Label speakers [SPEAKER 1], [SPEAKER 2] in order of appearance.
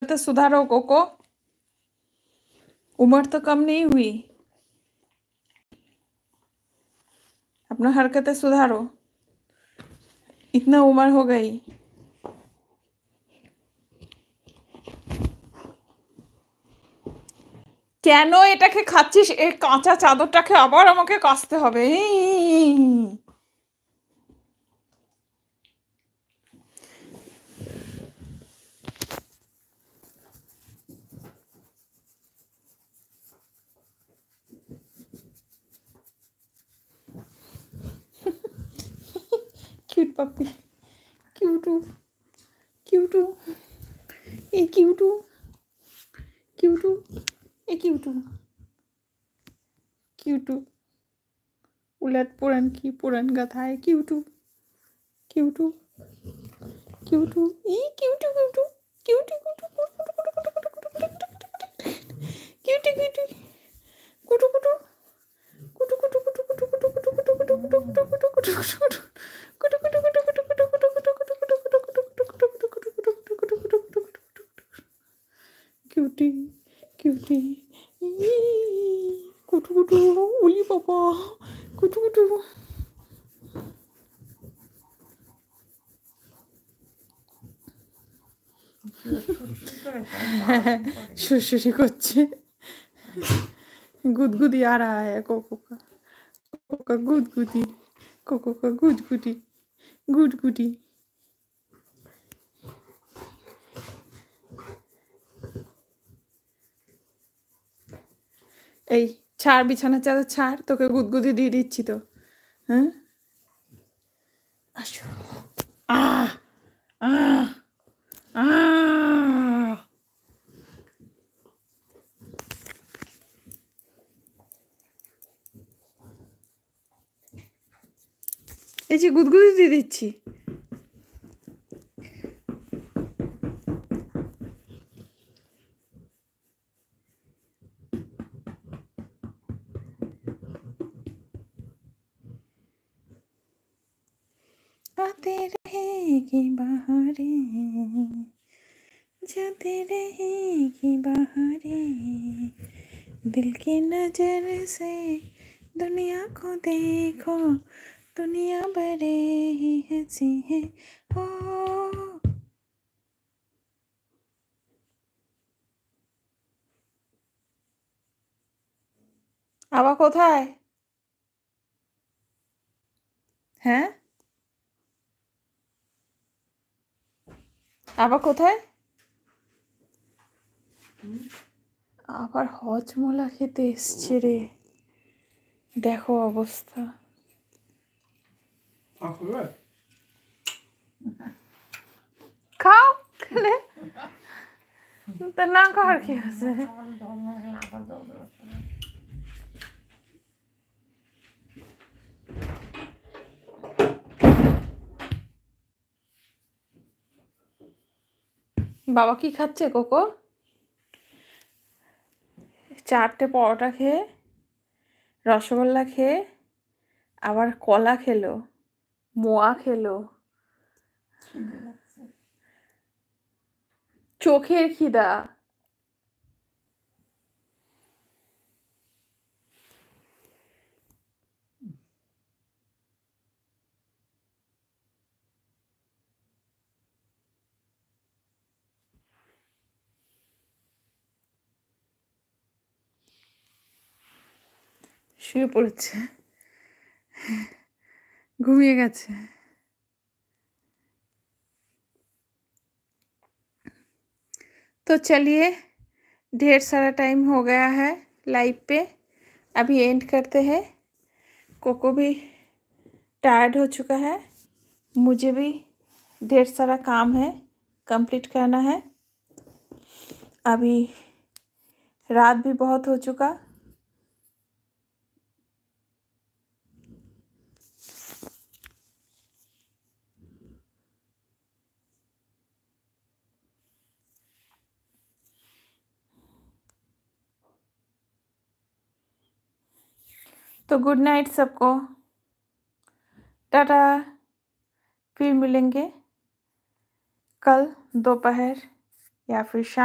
[SPEAKER 1] हरकतें सुधारो कोको, उम्र तो कम नहीं हुई, अपना हरकतें सुधारो, इतना उम्र हो गई। কেন এটাকে খাচ্ছিস? এই কাঁচা চাদরটাকে আবার আমাকে কাচতে হবে। কিউট পাপি, কিউটু, কিউটু, এই কিউটু, কিউটু, এই কিউটু, কিউটু, उलट पुरन की पुरन गाथा है। क्यूटू, क्यूटू, क्यूटू, ई क्यूटू, क्यूटू, क्यूटू, क्यूटू, क्यूटू, क्यूटू, कुटू कुटू, कुटू कुटू, कुटू कुटू, कुटू कुटू, कुटू कुटू, कुटू कुटू, कुटू कुटू, कुटू कुटू, कुटू कुटू, कुटू कुटू, कुटू कुटू, कुटू कुटू, कुटू कुटू, कुटू कुटू, क्यूटी, क्यूटी, कुटू कुटू, उली पापा, कुटू कुटू। शुशुरी করছে, गुदगुदी आ रहा है कोको का, कोको का गुदगुदी, कोको का गुदगुदी, गुदगुदी। এই ছাড়, বিছানার চাদর ছাড়, তোকে গুদগুদি দিয়ে দিচ্ছি তো। হ্যাঁ, আসো। আহ আহ আহ, এই যে গুদগুদি দিয়ে দিচ্ছি। आते रहेगी बहारें, जाते रहेगी बहारें, दिल की नजर से दुनिया को देखो, दुनिया बड़े ही हंसी है। ओ আবার কোথায়? হ্যাঁ, আবার কোথায়? আবার হজমোলা খেতে এসছে রে, দেখো অবস্থা। খাও, খেলে তা না খাওয়ার কি আছে? বাবা কি খাচ্ছে কোকো? 4টে পরোটা খেয়ে, রসগোল্লা খেয়ে, আবার কলা খেলো, মোয়া খেলো। চোখের খিদা। শুয়ে পড়েছে, ঘুমিয়ে গেছে। तो चलिए, ढेर सारा टाइम हो गया है लाइव पे, अभी एंड करते हैं। कोको भी टायर्ड हो चुका है, मुझे भी ढेर सारा काम है, कंप्लीट करना है। अभी रात भी बहुत हो चुका। तो गुड नाइट सबको, टाटा। फिर मिलेंगे कल दोपहर या फिर शाम।